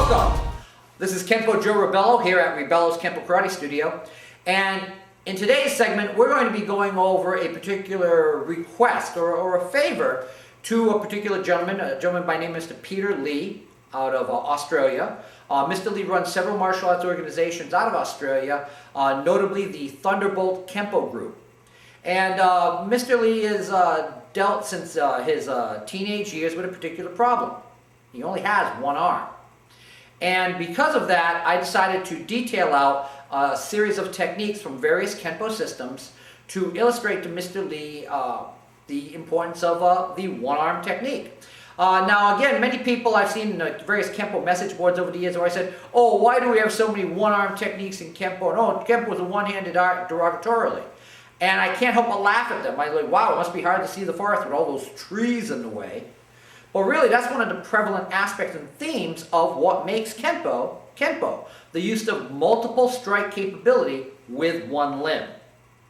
Welcome! This is Kenpo Joe Rebelo here at Rebelo's Kempo Karate Studio. And in today's segment, we're going to be going over a particular request or a favor to a particular gentleman, a gentleman by name Mr. Peter Lee out of Australia. Mr. Lee runs several martial arts organizations out of Australia, notably the Thunderbolt Kenpo group. And Mr. Lee has dealt since his teenage years with a particular problem. He only has one arm. And because of that, I decided to detail out a series of techniques from various Kenpo systems to illustrate to Mr. Lee the importance of the one-arm technique. Now again, many people I've seen in various Kenpo message boards over the years where I said, oh, why do we have so many one-arm techniques in Kenpo? No, Kenpo is a one-handed art derogatorily. And I can't help but laugh at them. I'm like, wow, it must be hard to see the forest with all those trees in the way. Well, really, that's one of the prevalent aspects and themes of what makes Kenpo, Kenpo, the use of multiple strike capability with one limb.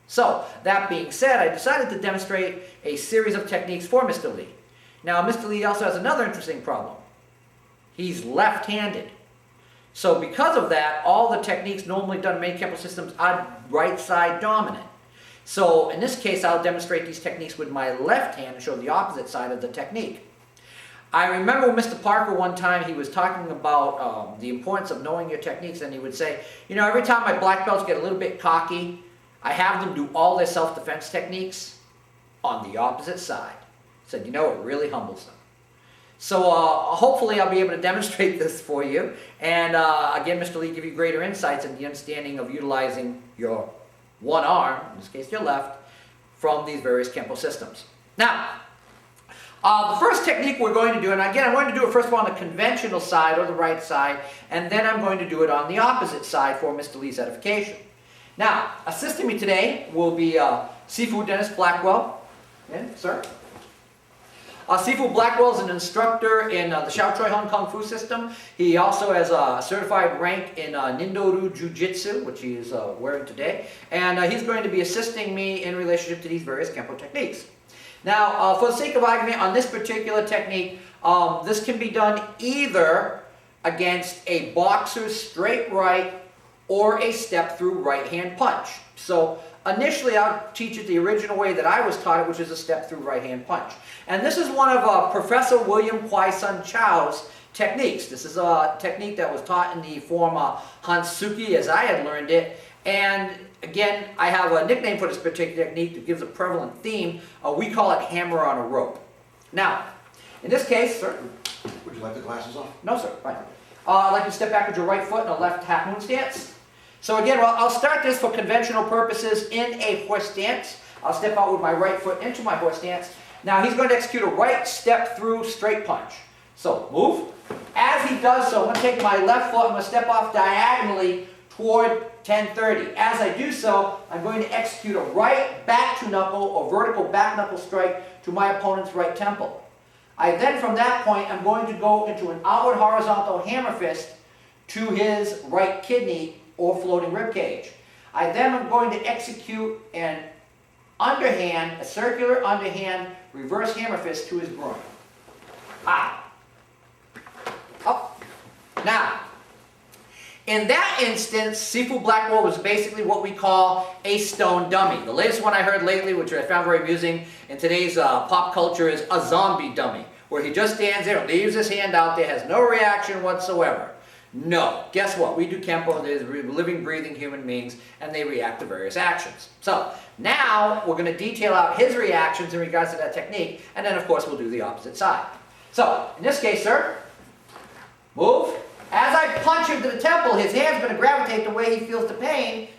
So, that being said, I decided to demonstrate a series of techniques for Mr. Lee. Now, Mr. Lee also has another interesting problem. He's left-handed. So, because of that, all the techniques normally done in many Kenpo systems are right-side dominant. So, in this case, I'll demonstrate these techniques with my left hand and show the opposite side of the technique. I remember Mr. Parker one time, he was talking about the importance of knowing your techniques, and he would say, you know, every time my black belts get a little bit cocky, I have them do all their self-defense techniques on the opposite side. He said, you know, it really humbles them. So hopefully I'll be able to demonstrate this for you, and again, Mr. Lee, give you greater insights in the understanding of utilizing your one arm, in this case your left, from these various Kenpo systems. Now, the first technique we're going to do, and again, I'm going to do it first of all on the conventional side or the right side, and then I'm going to do it on the opposite side for Mr. Lee's edification. Now, assisting me today will be Sifu Dennis Blackwell. In, sir. Sifu Blackwell is an instructor in the Xiao Choi Hung Kung Fu system. He also has a certified rank in Nindoru Jiu-Jitsu, which he is wearing today. And he's going to be assisting me in relationship to these various Kenpo techniques. Now, for the sake of argument, on this particular technique, this can be done either against a boxer's straight right or a step-through right-hand punch. So, initially, I'll teach it the original way that I was taught it, which is a step-through right-hand punch. And this is one of Professor William Kwai Sun Chow's techniques. This is a technique that was taught in the form Hansuki, as I had learned it. And again, I have a nickname for this particular technique that gives a prevalent theme. We call it hammer on a rope. Now, in this case, sir. Would you like the glasses off? No, sir. Fine. I'd like you to step back with your right foot in a left half moon stance. So again, I'll start this for conventional purposes in a horse stance. I'll step out with my right foot into my horse stance. Now he's going to execute a right step through straight punch. So move. As he does so, I'm going to take my left foot, I'm going to step off diagonally toward 1030. As I do so, I'm going to execute a right back two knuckle or vertical back knuckle strike to my opponent's right temple. I then, from that point, I'm going to go into an outward horizontal hammer fist to his right kidney or floating rib cage. I then am going to execute an underhand, a circular underhand reverse hammer fist to his groin. Ah. Up. Now, in that instance, Sifu Blackwell was basically what we call a stone dummy. The latest one I heard lately, which I found very amusing in today's pop culture, is a zombie dummy, where he just stands there, leaves his hand out there, has no reaction whatsoever. No. Guess what? We do Kenpo, there's living, breathing human beings, and they react to various actions. So, now we're going to detail out his reactions in regards to that technique, and then of course we'll do the opposite side. So, in this case, sir, move. As I punch him to the temple, his hand's going to gravitate the way he feels the pain.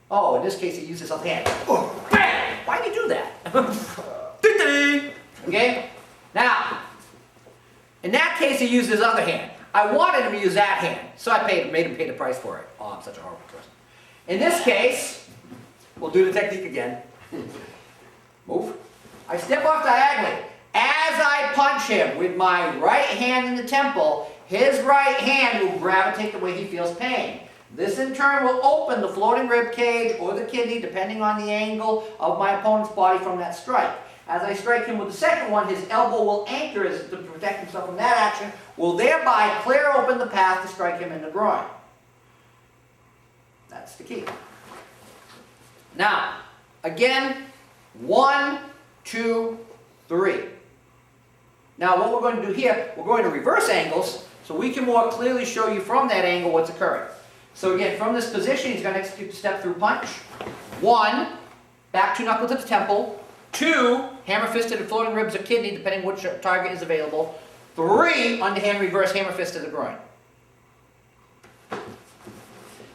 Oh, in this case he uses his left hand. Oh, bam! Why'd he do that? Okay? Now, in that case he used his other hand. I wanted him to use that hand, so I made him pay the price for it. Oh, I'm such a horrible person. In this case, we'll do the technique again. Move. I step off diagonally. As I punch him with my right hand in the temple, his right hand will gravitate the way he feels pain. This in turn will open the floating rib cage or the kidney, depending on the angle of my opponent's body from that strike. As I strike him with the second one, his elbow will anchor as to protect himself from that action, will thereby clear open the path to strike him in the groin. That's the key. Now, again, 1, 2, 3. Now what we're going to do here, we're going to reverse angles so we can more clearly show you from that angle what's occurring. So again, from this position, he's going to execute the step through punch. 1, back 2 knuckle to the temple. 2, hammer fist to the floating ribs or kidney, depending which target is available. 3, underhand reverse hammer fist to the groin.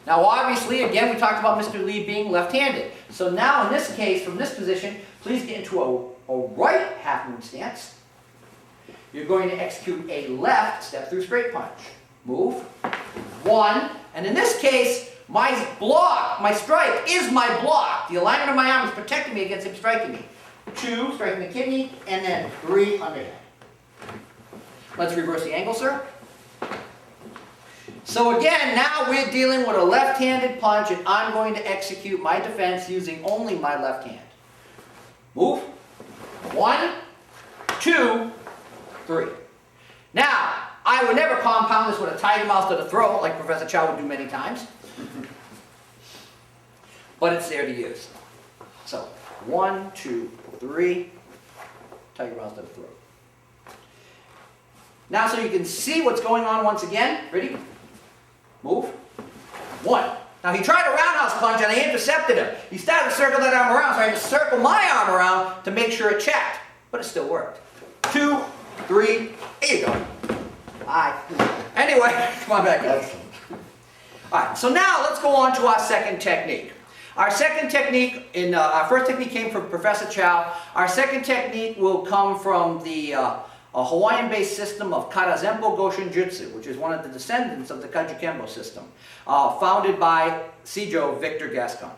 Now obviously, again, we talked about Mr. Lee being left-handed. So now in this case, from this position, please get into a right half moon stance. You're going to execute a left step through straight punch. Move. 1, and in this case, my block, my strike is my block. The alignment of my arm is protecting me against him striking me. 2, striking the kidney, and then 3, underhand. Let's reverse the angle, sir. So again, now we're dealing with a left-handed punch, and I'm going to execute my defense using only my left hand. Move. 1, 2, 3. Now, I would never compound this with a tiger mouth to the throat, like Professor Chow would do many times. But it's there to use. So, 1, 2, 3, tiger mouth to the throat. Now, so you can see what's going on once again. Ready? Move. 1. Now he tried a roundhouse punch and I intercepted him. He started to circle that arm around, so I had to circle my arm around to make sure it checked. But it still worked. 2, 3, here you go. Alright. Anyway, come on back up. Alright, so now let's go on to our second technique. Our second technique, our first technique came from Professor Chow. Our second technique will come from the a Hawaiian-based system of Karazempo Goshin Jutsu, which is one of the descendants of the Kaiju Kempo system, founded by Sijo Victor Gascon.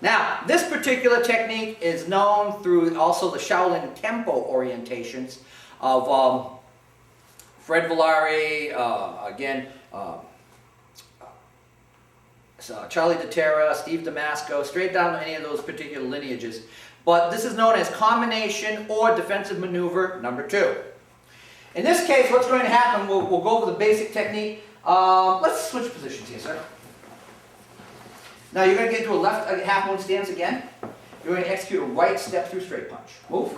Now, this particular technique is known through also the Shaolin Kempo orientations of Fred Villari, Charlie DeTerra, Steve Damasco, straight down to any of those particular lineages. But this is known as combination or defensive maneuver number 2. In this case, what's going to happen, we'll go over the basic technique. Let's switch positions here, sir. Now you're going to get into a left half moon stance again. You're going to execute a right step through straight punch. Move.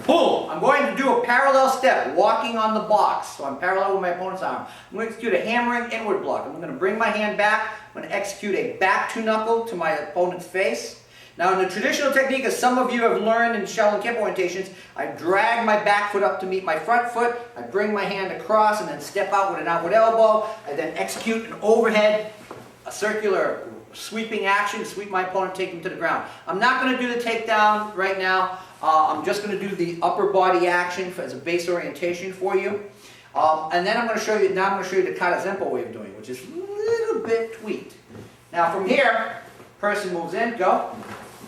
Boom! I'm going to do a parallel step, walking on the box. So I'm parallel with my opponent's arm. I'm going to execute a hammering inward block. I'm going to bring my hand back. I'm going to execute a back 2 knuckle to my opponent's face. Now in the traditional technique, as some of you have learned in Shaolin Kempo orientations, I drag my back foot up to meet my front foot. I bring my hand across and then step out with an outward elbow. I then execute an overhead, a circular sweeping action, sweep my opponent, take him to the ground. I'm not going to do the takedown right now. I'm just going to do the upper body action as a base orientation for you. And then I'm going to show you, the Karazempo way of doing it, which is a little bit tweaked. Now from here, person moves in, go,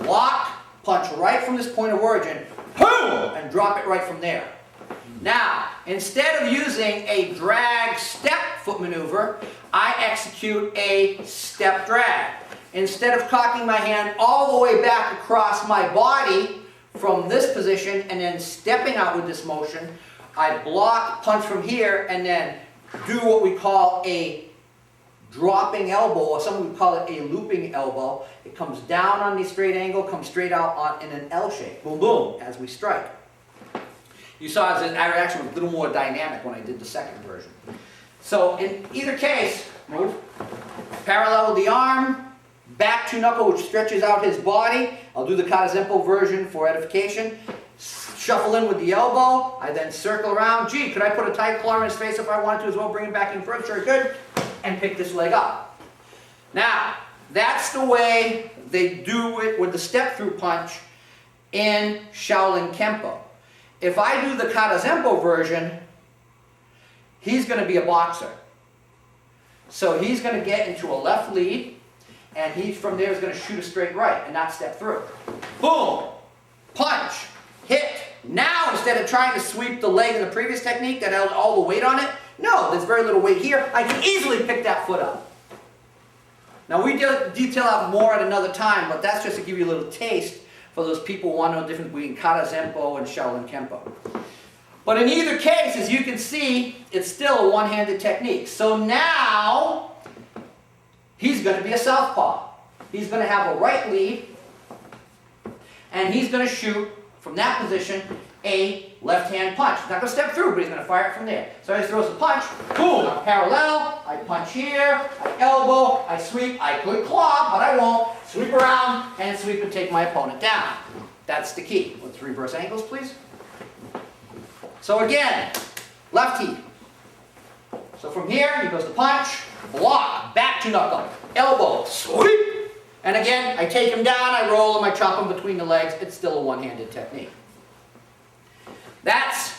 block, punch right from this point of origin, boom, and drop it right from there. Now, instead of using a drag step foot maneuver, I execute a step drag. Instead of cocking my hand all the way back across my body from this position and then stepping out with this motion, I block, punch from here, and then do what we call a dropping elbow, or some would call it a looping elbow. It comes down on the straight angle, comes straight out in an L shape. Boom, boom, as we strike. You saw our action was a little more dynamic when I did the second version. So in either case, move, parallel with the arm, back 2 knuckle, which stretches out his body. I'll do the Karazempo version for edification. Shuffle in with the elbow. I then circle around. Gee, could I put a tight claw in his face if I wanted to as well? Bring him back in first. Sure, good. And pick this leg up. Now, that's the way they do it with the step-through punch in Shaolin Kempo. If I do the Karazempo version, he's going to be a boxer. So he's going to get into a left lead, and he from there is going to shoot a straight right and not step through. Boom! Punch! Hit! Now, instead of trying to sweep the leg in the previous technique that held all the weight on it, no, there's very little weight here. I can easily pick that foot up. Now we detail out more at another time, but that's just to give you a little taste for those people who want to know the difference between Kata Zenpo and Shaolin Kenpo. But in either case, as you can see, it's still a one-handed technique. So now, he's going to be a southpaw. He's going to have a right lead, and he's going to shoot from that position a left-hand punch. He's not going to step through, but he's going to fire it from there. So he throws a punch, boom, I'm parallel, I punch here, I elbow, I sweep, I could claw, but I won't. Sweep around, and sweep and take my opponent down. That's the key. Let's reverse angles, please. So again, lefty. So from here, he goes to punch, block, back to knuckle, elbow, sweep. And again, I take him down, I roll him, I chop him between the legs. It's still a one-handed technique. That's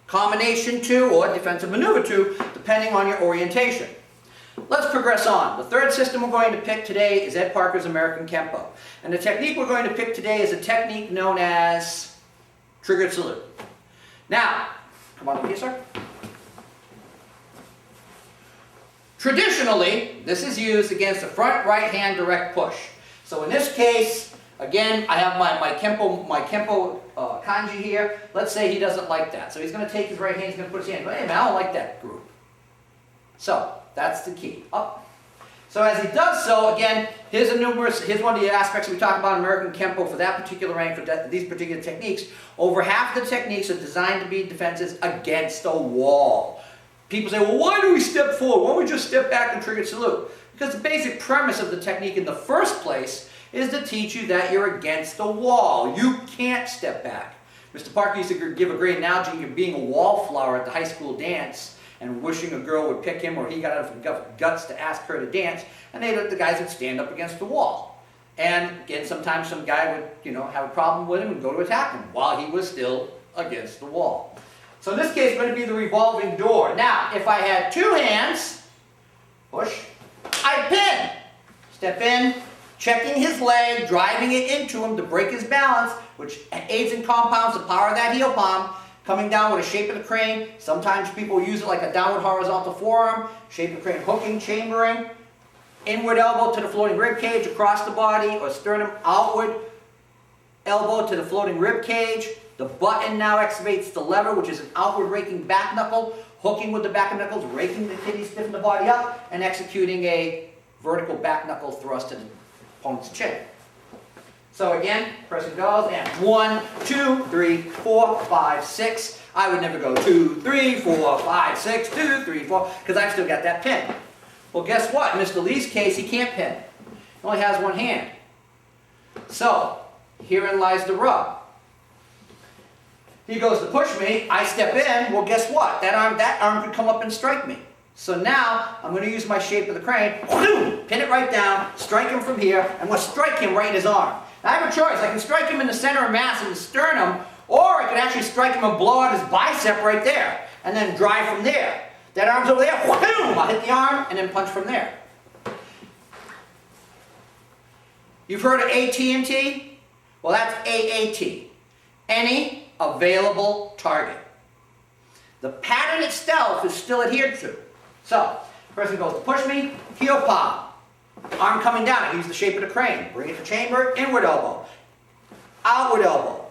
combination 2 or defensive maneuver 2, depending on your orientation. Let's progress on. The third system we're going to pick today is Ed Parker's American Kempo. And the technique we're going to pick today is a technique known as triggered salute. Now, come on over here, sir. Traditionally, this is used against a front right hand direct push. So in this case, again, I have my Kempo kanji here. Let's say he doesn't like that. So he's going to take his right hand, he's going to put his hand, hey man, I don't like that group. So, that's the key. Up. So as he does so, again, here's one of the aspects we talk about in American Kempo for that particular rank, for these particular techniques. Over half the techniques are designed to be defenses against a wall. People say, well, why do we step forward? Why don't we just step back and trigger salute? Because the basic premise of the technique in the first place is to teach you that you're against a wall. You can't step back. Mr. Parker used to give a great analogy of being a wallflower at the high school dance and wishing a girl would pick him, or he got enough guts to ask her to dance, and the guys would stand up against the wall. And again, sometimes some guy would, have a problem with him and go to attack him while he was still against the wall. So in this case, it's going to be the revolving door. Now, if I had two hands, push, I pin. Step in, checking his leg, driving it into him to break his balance, which aids and compounds the power of that heel palm. Coming down with a shape of the crane. Sometimes people use it like a downward horizontal forearm. Shape of crane, hooking, chambering. Inward elbow to the floating rib cage across the body, or sternum outward elbow to the floating rib cage. The button now activates the lever, which is an outward raking back knuckle. Hooking with the back of knuckles, raking the kidney, stiffen the body up, and executing a vertical back knuckle thrust to the opponent's chin. So again, person goes, and 1, 2, 3, 4, 5, 6. I would never go 2, 3, 4, 5, 6, 2, 3, 4, because I've still got that pin. Well, guess what? In Mr. Lee's case, he can't pin. He only has one hand. So, herein lies the rub. He goes to push me, I step in, well guess what? That arm could come up and strike me. So now, I'm going to use my shape of the crane, pin it right down, strike him from here, and we'll strike him right in his arm. Now I have a choice. I can strike him in the center of mass in the sternum, or I can actually strike him and blow out his bicep right there, and then drive from there. That arm's over there, I'll hit the arm, and then punch from there. You've heard of AT&T? Well, that's AAT. Any available target. The pattern itself is still adhered to. So, person goes to push me, heel palm. Arm coming down, I use the shape of the crane. Bring it to chamber, inward elbow. Outward elbow.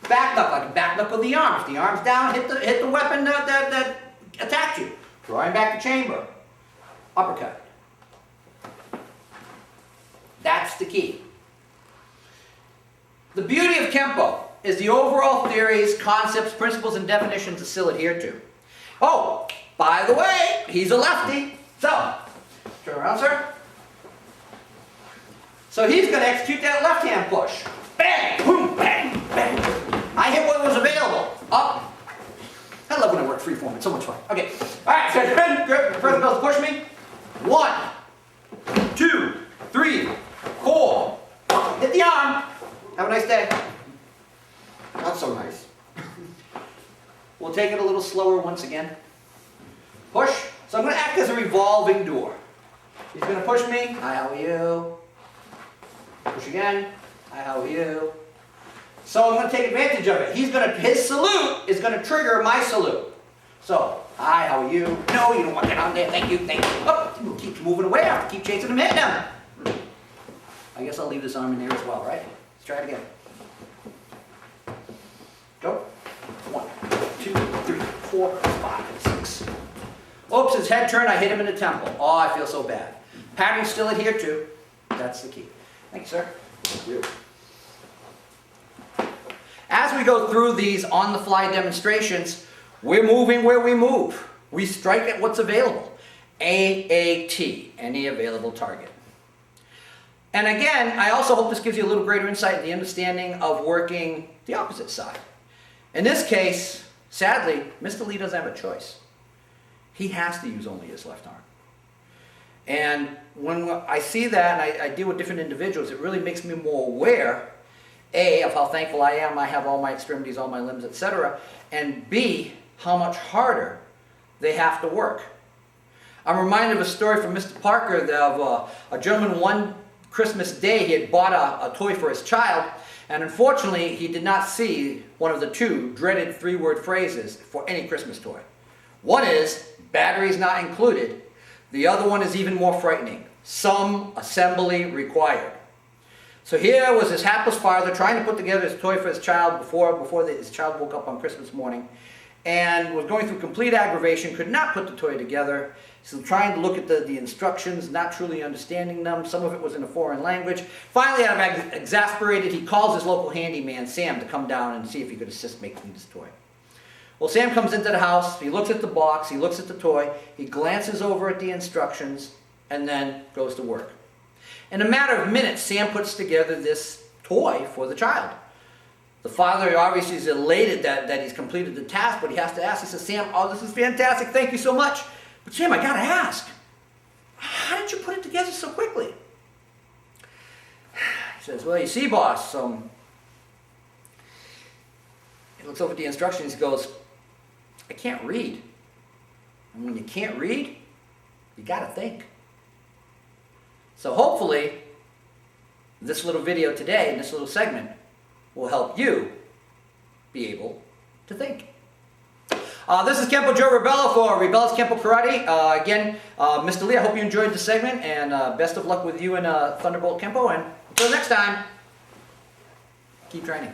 Back knuckle, like a back knuckle of the arm. If the arm's down, hit the weapon that attacked you. Draw him back to chamber. Uppercut. That's the key. The beauty of Kempo is the overall theories, concepts, principles, and definitions are still adhered to. Oh, by the way, he's a lefty. So, turn around, sir. So he's going to execute that left hand push. Bang, boom, bang, bang. I hit what was available. Up. I love when I work freeform. It's so much fun. Okay. All right. So the person goes to push me. 1, 2, 3, 4. Hit the arm. Have a nice day. Not so nice. We'll take it a little slower once again. Push. So I'm going to act as a revolving door. He's going to push me. Hi, how are you? Push again. Hi, how are you? So I'm going to take advantage of it. His salute is going to trigger my salute. So, hi, how are you? No, you don't want that on there. Thank you, thank you. Oh, keep moving away. I have to keep chasing him, hitting him. I guess I'll leave this arm in there as well, right? Let's try it again. Go. 1, 2, 3, 4, 5, 6. Oops, his head turned, I hit him in the temple. Oh, I feel so bad. Pattern's still adhered to. That's the key. Thank you, sir. Thank you. As we go through these on-the-fly demonstrations, we're moving where we move. We strike at what's available. AAT, any available target. And again, I also hope this gives you a little greater insight in the understanding of working the opposite side. In this case, sadly, Mr. Lee doesn't have a choice. He has to use only his left arm. And when I see that and I deal with different individuals, it really makes me more aware, A, of how thankful I am I have all my extremities, all my limbs, etc., and B, how much harder they have to work. I'm reminded of a story from Mr. Parker of a gentleman one Christmas day, he had bought a toy for his child, and unfortunately he did not see one of the two dreaded 3-word phrases for any Christmas toy. One is, batteries not included. The other one is even more frightening, some assembly required. So here was his hapless father trying to put together his toy for his child before his child woke up on Christmas morning, and was going through complete aggravation, could not put the toy together. So trying to look at the instructions, not truly understanding them. Some of it was in a foreign language. Finally, out of exasperated, he calls his local handyman, Sam, to come down and see if he could assist making this toy. Well, Sam comes into the house, he looks at the box, he looks at the toy, he glances over at the instructions, and then goes to work. In a matter of minutes, Sam puts together this toy for the child. The father obviously is elated that he's completed the task, but he has to ask, he says, Sam, oh, this is fantastic, thank you so much. But Sam, I gotta ask, how did you put it together so quickly? He says, well, you see, boss, he looks over at the instructions, he goes, I can't read. And when you can't read, you gotta think. So hopefully, this little video today, and this little segment, will help you be able to think. This is Kenpo Joe Rebelo for Rebello's Kenpo Karate. Again, Mr. Lee, I hope you enjoyed the segment, and best of luck with you and Thunderbolt Kenpo, and until next time, keep training.